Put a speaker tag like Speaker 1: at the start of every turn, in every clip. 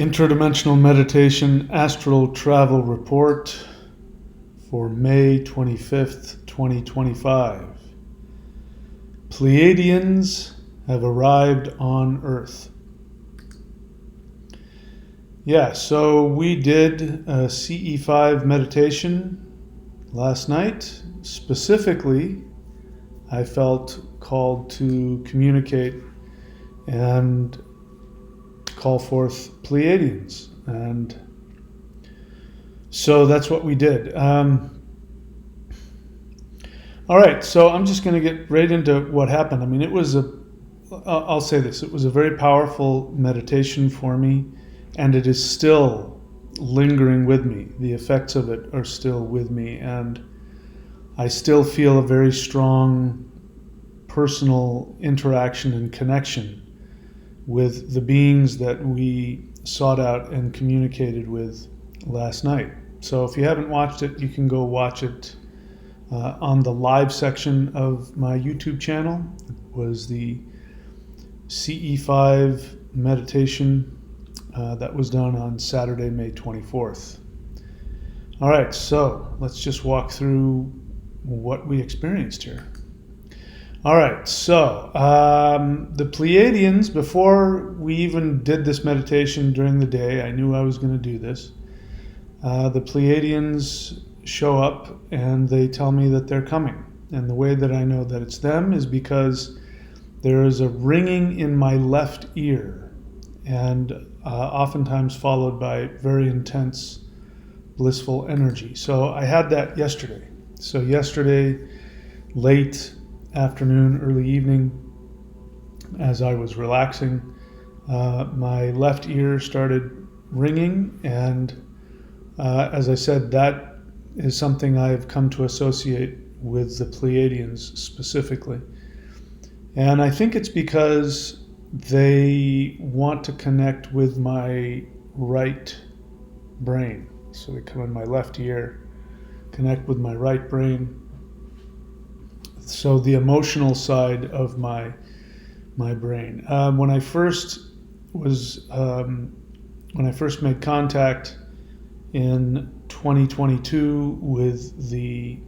Speaker 1: Interdimensional Meditation Astral Travel Report for May 25th, 2025. Pleiadians have arrived on Earth. Yeah, so we did a CE5 meditation last night. Specifically, I felt called to communicate and call forth Pleiadians, and so that's what we did. All right, so I'm just going to get right into what happened. I mean, I'll say this, it was a very powerful meditation for me, and it is still lingering with me. The effects of it are still with me, and I still feel a very strong personal interaction and connection with the beings that we sought out and communicated with last night. So if you haven't watched it, you can go watch it on the live section of my YouTube channel. It was the CE5 meditation that was done on Saturday, May 24th. All right, so let's just walk through what we experienced here. All right, so the Pleiadians, before we even did this meditation during the day, I knew I was going to do this. The Pleiadians show up and they tell me that they're coming. And the way that I know that it's them is because there is a ringing in my left ear, and oftentimes followed by very intense, blissful energy. So I had that yesterday. So yesterday, late afternoon, early evening, as I was relaxing, my left ear started ringing, and as I said, that is something I've come to associate with the Pleiadians specifically. And I think it's because they want to connect with my right brain. So they come in my left ear, connect with my right brain. So the emotional side of my brain. When I first made contact in 2022 with the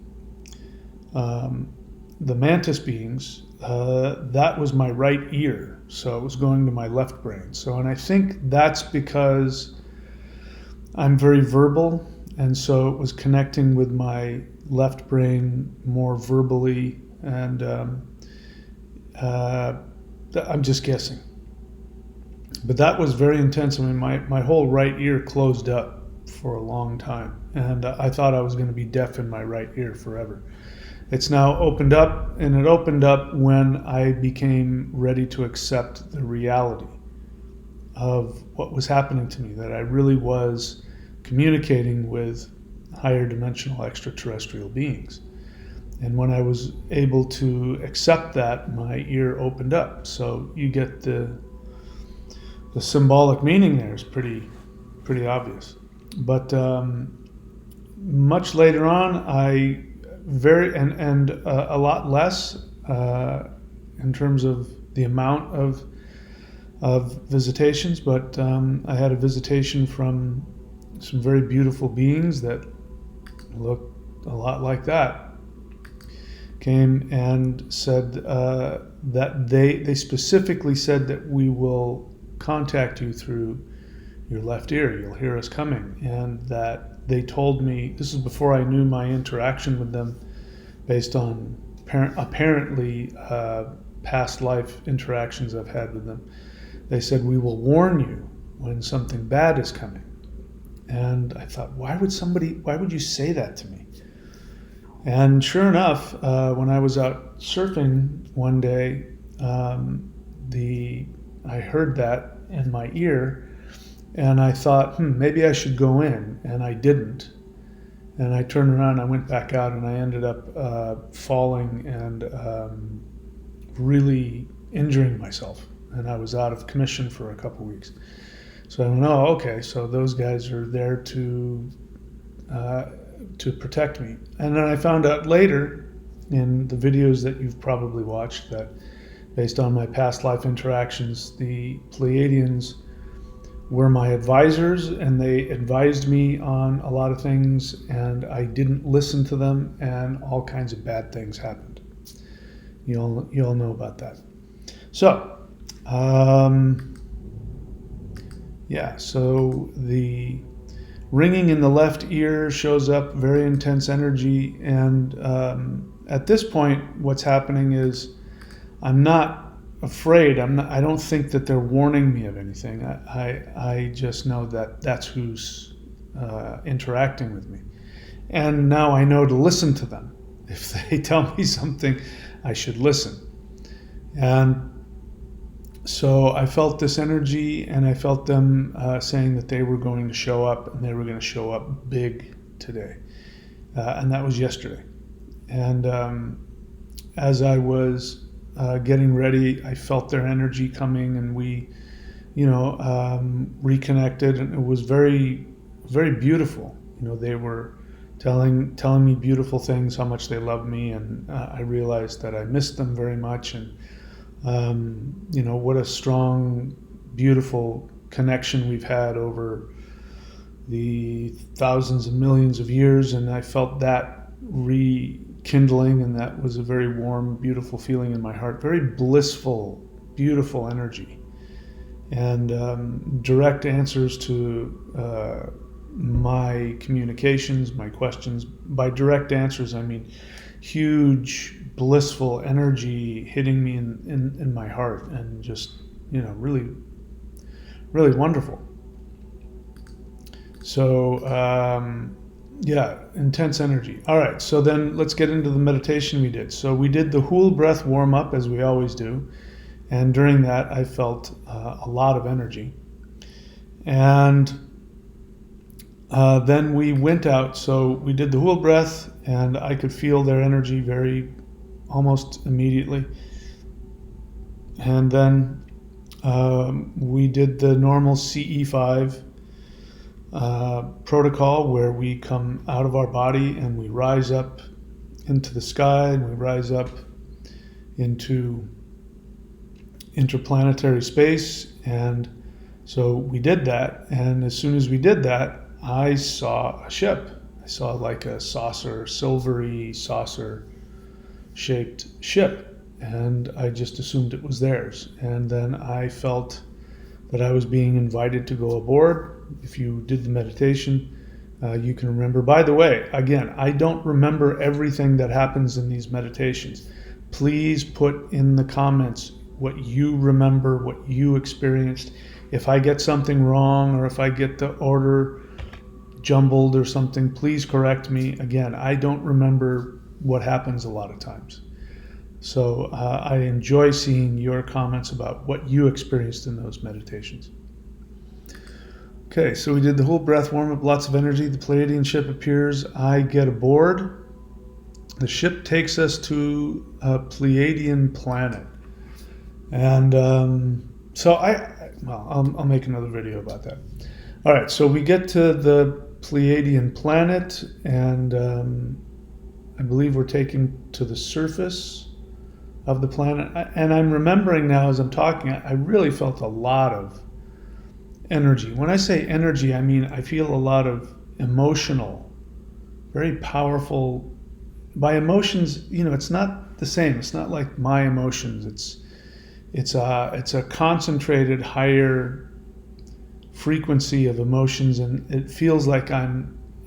Speaker 1: mantis beings, that was my right ear, so it was going to my left brain. So, and I think that's because I'm very verbal, and so it was connecting with my left brain more verbally. And I'm just guessing, but that was very intense. I mean, my whole right ear closed up for a long time, and I thought I was going to be deaf in my right ear forever. It's now opened up, and it opened up when I became ready to accept the reality of what was happening to me, that I really was communicating with higher dimensional extraterrestrial beings. And when I was able to accept that, my ear opened up. So you get the symbolic meaning there is pretty obvious. But much later on, I a lot less in terms of the amount of visitations. But I had a visitation from some very beautiful beings that looked a lot like that. Came and said that they specifically said that we will contact you through your left ear. You'll hear us coming. And that they told me, this is before I knew my interaction with them based on apparently past life interactions I've had with them. They said, we will warn you when something bad is coming. And I thought, why would you say that to me? And sure enough, when I was out surfing one day, I heard that in my ear, and I thought, maybe I should go in, and I didn't. And I turned around, I went back out, and I ended up falling and really injuring myself. And I was out of commission for a couple weeks. So I went, oh, okay, so those guys are there to protect me. And then I found out later in the videos that you've probably watched that based on my past life interactions, the Pleiadians were my advisors, and they advised me on a lot of things, and I didn't listen to them, and all kinds of bad things happened. You all know about that. So, so the ringing in the left ear shows up, very intense energy, and at this point, what's happening is I'm not afraid. I don't think that they're warning me of anything. I just know that that's who's interacting with me. And now I know to listen to them. If they tell me something, I should listen. And so I felt this energy, and I felt them saying that they were going to show up, and they were going to show up big today. And that was yesterday. And as I was getting ready, I felt their energy coming, and we, reconnected, and it was very, very beautiful. They were telling me beautiful things, how much they love me, and I realized that I missed them very much, and what a strong, beautiful connection we've had over the thousands and millions of years, and I felt that rekindling, and that was a very warm, beautiful feeling in my heart, very blissful, beautiful energy, and direct answers to my communications, my questions. By direct answers, I mean huge, blissful energy hitting me in my heart, and just, really, really wonderful. So, intense energy. All right, so then let's get into the meditation we did. So we did the whole breath warm up, as we always do. And during that, I felt a lot of energy. And then we went out. So we did the whole breath, and I could feel their energy almost immediately. And then we did the normal CE5 protocol, where we come out of our body and we rise up into the sky, and we rise up into interplanetary space. And so we did that, and as soon as we did that, I saw a ship. I saw like a silvery saucer shaped ship, and I just assumed it was theirs. And then I felt that I was being invited to go aboard. If you did the meditation, you can remember. By the way, again, I don't remember everything that happens in these meditations. Please put in the comments what you remember, what you experienced. If I get something wrong, or if I get the order jumbled or something, please correct me. Again, I don't remember what happens a lot of times. So I enjoy seeing your comments about what you experienced in those meditations. Okay, so we did the whole breath warm-up, lots of energy. The Pleiadian ship appears. I get aboard. The ship takes us to a Pleiadian planet. And I'll make another video about that. All right, so we get to the Pleiadian planet, and I believe we're taken to the surface of the planet. And I'm remembering now as I'm talking, I really felt a lot of energy. When I say energy, I mean I feel a lot of emotional, very powerful. By emotions, it's not the same. It's not like my emotions. It's a concentrated, higher frequency of emotions, and it feels like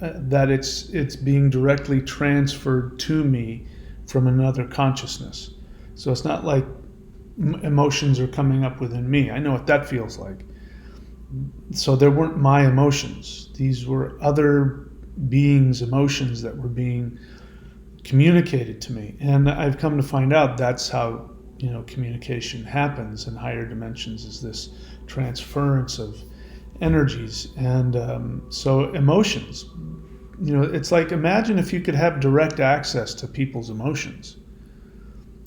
Speaker 1: it's being directly transferred to me from another consciousness. So it's not like emotions are coming up within me. I know what that feels like. So there weren't my emotions. These were other beings' emotions that were being communicated to me. And I've come to find out that's how, communication happens in higher dimensions, is this transference of energies. And so emotions, it's like, imagine if you could have direct access to people's emotions.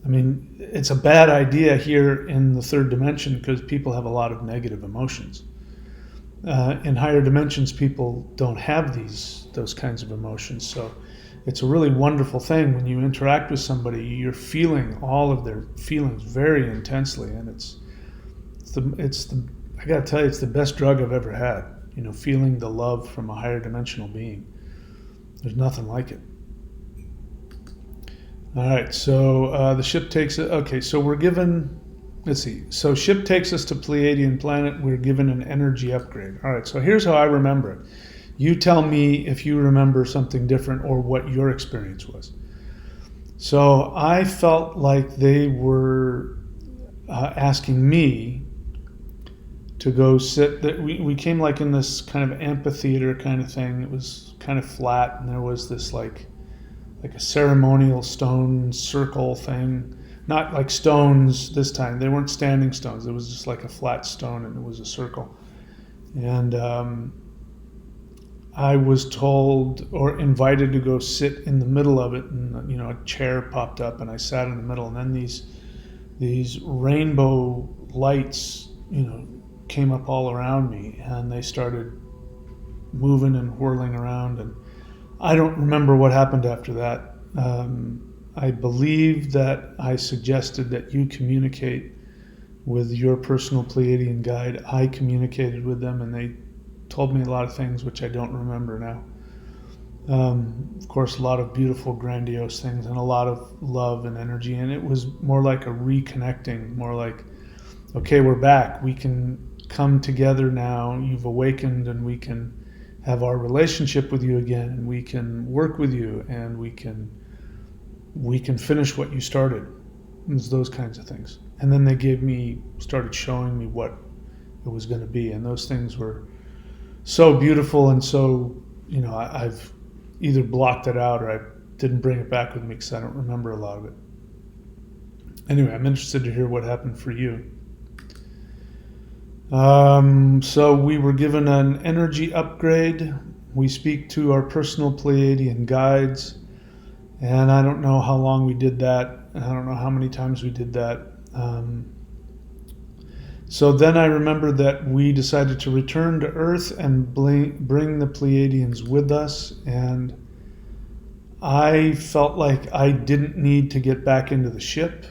Speaker 1: I mean, it's a bad idea here in the third dimension because people have a lot of negative emotions. In higher dimensions, people don't have those kinds of emotions. So it's a really wonderful thing when you interact with somebody. You're feeling all of their feelings very intensely, and I I got to tell you, it's the best drug I've ever had. You know, feeling the love from a higher dimensional being. There's nothing like it. All right, so the ship takes it. Okay, so we're given, let's see. So ship takes us to Pleiadian Planet. We're given an energy upgrade. All right, so here's how I remember it. You tell me if you remember something different or what your experience was. So I felt like they were asking me to go sit. We came like in this kind of amphitheater kind of thing. It was kind of flat, and there was this like a ceremonial stone circle thing. Not like stones this time. They weren't standing stones. It was just like a flat stone, and it was a circle. And I was told or invited to go sit in the middle of it, and you know, a chair popped up, and I sat in the middle. And then these rainbow lights, you know, came up all around me, and they started moving and whirling around. And I don't remember what happened after that. I believe that I suggested that you communicate with your personal Pleiadian guide. I communicated with them, and they told me a lot of things which I don't remember now. Of course, a lot of beautiful, grandiose things, and a lot of love and energy. And it was more like a reconnecting, more like, okay, we're back. We can come together now. You've awakened, and we can have our relationship with you again, and we can work with you, and we can finish what you started. It was those kinds of things. And then they started showing me what it was going to be, and those things were so beautiful. And so, you know, I've either blocked it out or I didn't bring it back with me because I don't remember a lot of it. Anyway, I'm interested to hear what happened for you. So we were given an energy upgrade. We speak to our personal Pleiadian guides, and I don't know how long we did that. I don't know how many times we did that. So then I remember that we decided to return to Earth and bring the Pleiadians with us, and I felt like I didn't need to get back into the ship.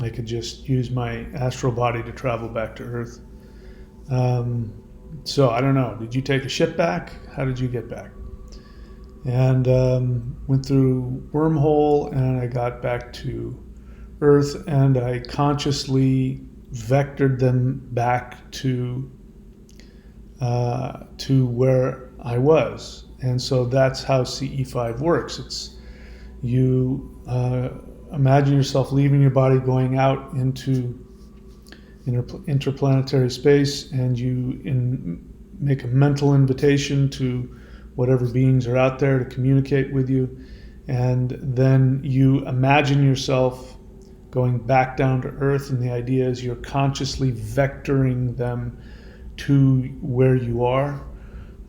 Speaker 1: I could just use my astral body to travel back to Earth. So I don't know. Did you take a ship back? How did you get back? And went through wormhole, and I got back to Earth, and I consciously vectored them back to where I was. And so that's how CE5 works. It's you imagine yourself leaving your body, going out into interplanetary space, and you make a mental invitation to whatever beings are out there to communicate with you. And then you imagine yourself going back down to Earth, and the idea is you're consciously vectoring them to where you are.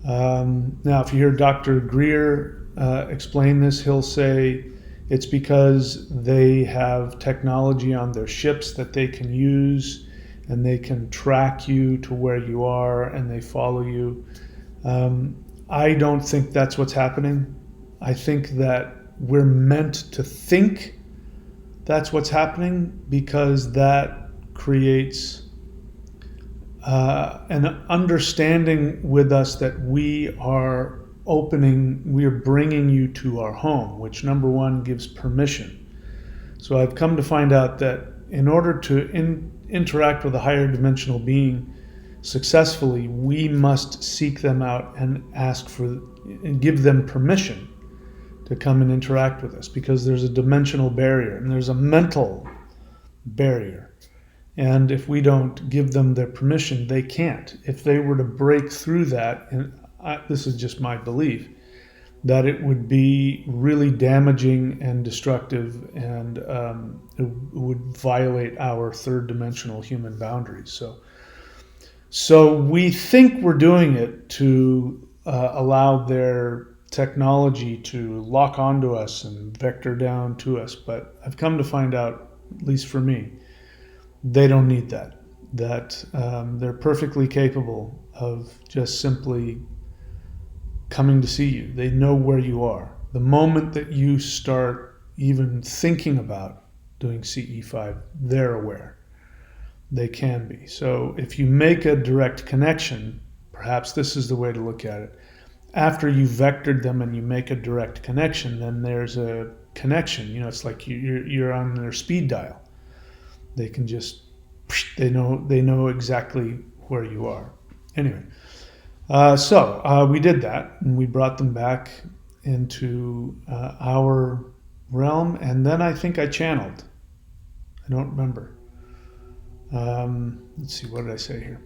Speaker 1: Now, if you hear Dr. Greer explain this, he'll say it's because they have technology on their ships that they can use, and they can track you to where you are, and they follow you. I don't think that's what's happening. I think that we're meant to think that's what's happening, because that creates an understanding with us that we are bringing you to our home, which number one gives permission. So I've come to find out that in order to interact with a higher dimensional being successfully, we must seek them out and and give them permission to come and interact with us, because there's a dimensional barrier and there's a mental barrier. And if we don't give them their permission, they can't. If they were to break through that, and this is just my belief, that it would be really damaging and destructive, and it would violate our third dimensional human boundaries. So we think we're doing it to allow their technology to lock onto us and vector down to us. But I've come to find out, at least for me, they don't need that. That they're perfectly capable of just simply coming to see you. They know where you are. The moment that you start even thinking about doing CE5, they're aware. they can be. So if you make a direct connection, perhaps this is the way to look at it. After you vectored them and you make a direct connection, then there's a connection. You know, it's like you're on their speed dial. They can just, they know exactly where you are. Anyway, so we did that, and we brought them back into our realm, and then I think I channeled. I don't remember. Let's see, what did I say here?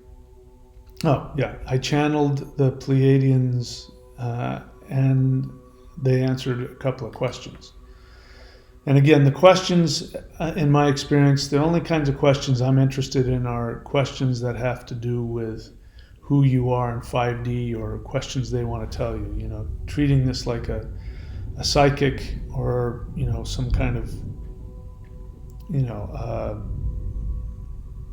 Speaker 1: Oh, yeah, I channeled the Pleiadians, and they answered a couple of questions. And again, the questions, in my experience, the only kinds of questions I'm interested in are questions that have to do with who you are in 5D, or questions they want to tell you. You know, treating this like a psychic, or, you know, some kind of, you know,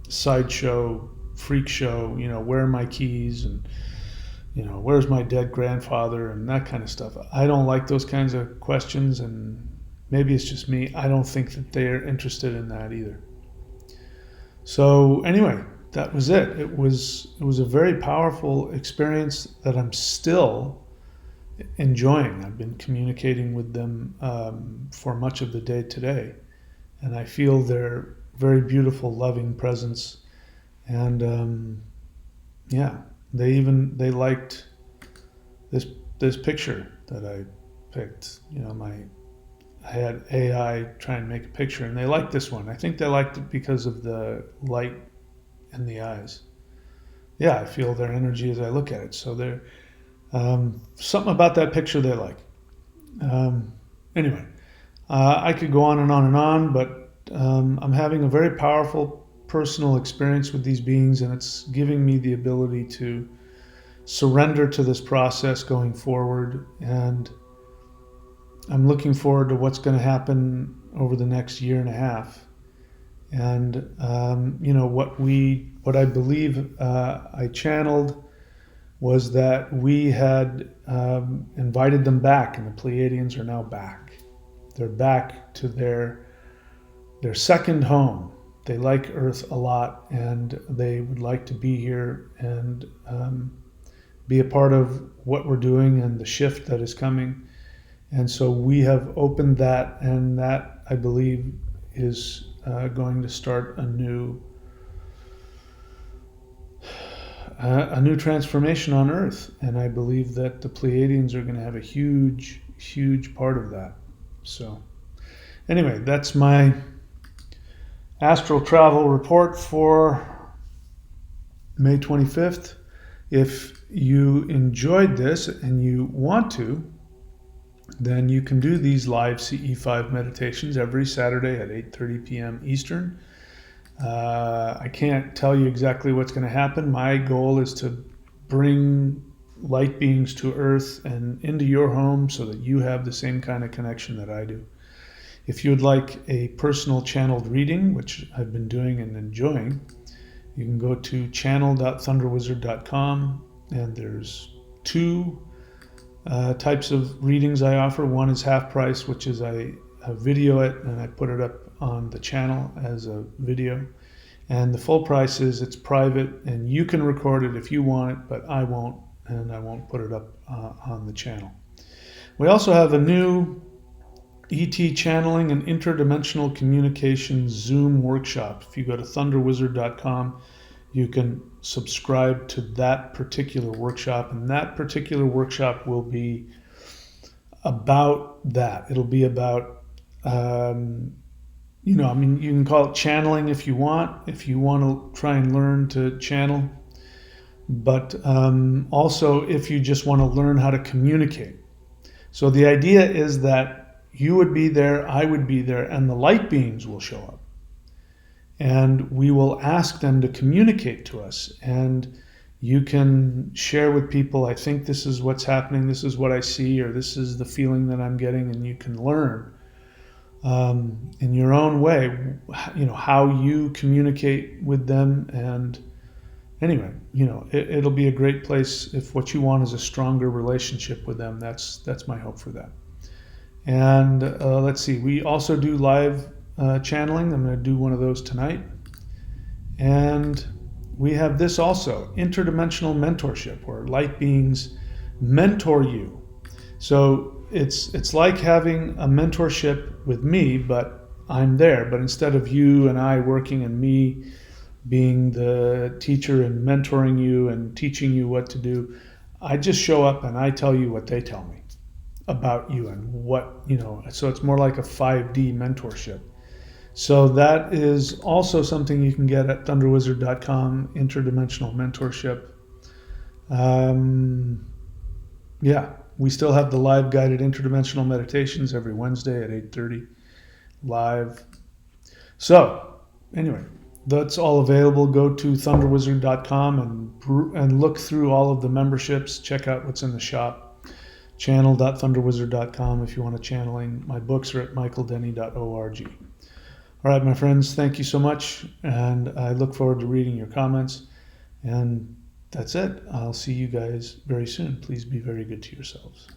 Speaker 1: sideshow, freak show. You know, where are my keys, and, you know, where's my dead grandfather, and that kind of stuff. I don't like those kinds of questions, and maybe it's just me. I don't think that they're interested in that either. So anyway, that was it. It was a very powerful experience that I'm still enjoying. I've been communicating with them for much of the day today, and I feel their very beautiful, loving presence. And yeah, they liked this picture that I picked. You know, I had AI try and make a picture, and they liked this one. I think they liked it because of the light in the eyes. Yeah, I feel their energy as I look at it. So they're something about that picture they like. Anyway, I could go on and on and on, but I'm having a very powerful personal experience with these beings, and it's giving me the ability to surrender to this process going forward. And I'm looking forward to what's going to happen over the next year and a half. And you know, what I believe I channeled was that we had invited them back, and the Pleiadians are now back. They're back to their second home. They like Earth a lot, and they would like to be here and be a part of what we're doing and the shift that is coming. And so we have opened that, and that, I believe, is going to start a new transformation on Earth. And I believe that the Pleiadians are going to have a huge, huge part of that. So anyway, that's my astral travel report for May 25th. If you enjoyed this and you want to, then you can do these live CE5 meditations every Saturday at 8:30 p.m. Eastern. I can't tell you exactly what's going to happen. My goal is to bring light beings to Earth and into your home so that you have the same kind of connection that I do. If you'd like a personal channeled reading, which I've been doing and enjoying, you can go to channel.thunderwizard.com, and there's two types of readings I offer. One is half price, which is I video it and I put it up on the channel as a video. And the full price is it's private, and you can record it if you want it, but I won't, and I won't put it up on the channel. We also have a new ET channeling and interdimensional communication Zoom workshop. If you go to thunderwizard.com, you can subscribe to that particular workshop, and that particular workshop will be about that. It'll be about, you know, I mean, you can call it channeling if you want to try and learn to channel, but also if you just want to learn how to communicate. So the idea is that you would be there, I would be there, and the light beings will show up. And we will ask them to communicate to us. And you can share with people, I think this is what's happening, this is what I see, or this is the feeling that I'm getting, and you can learn in your own way, you know, how you communicate with them. And anyway, you know, it'll be a great place if what you want is a stronger relationship with them. That's my hope for that. And let's see, we also do live channeling. I'm going to do one of those tonight. And we have this also, interdimensional mentorship, where light beings mentor you. So it's like having a mentorship with me, but I'm there. But instead of you and I working and me being the teacher and mentoring you and teaching you what to do, I just show up and I tell you what they tell me about you and what, so it's more like a 5D mentorship. So that is also something you can get at thunderwizard.com, interdimensional mentorship. Yeah, we still have the live guided interdimensional meditations every Wednesday at 8:30 live. So anyway, that's all available. Go to thunderwizard.com and look through all of the memberships. Check out what's in the shop. Channel.thunderwizard.com if you want a channeling. My books are at michaeldenny.org. All right, my friends, thank you so much, and I look forward to reading your comments. And that's it. I'll see you guys very soon. Please be very good to yourselves.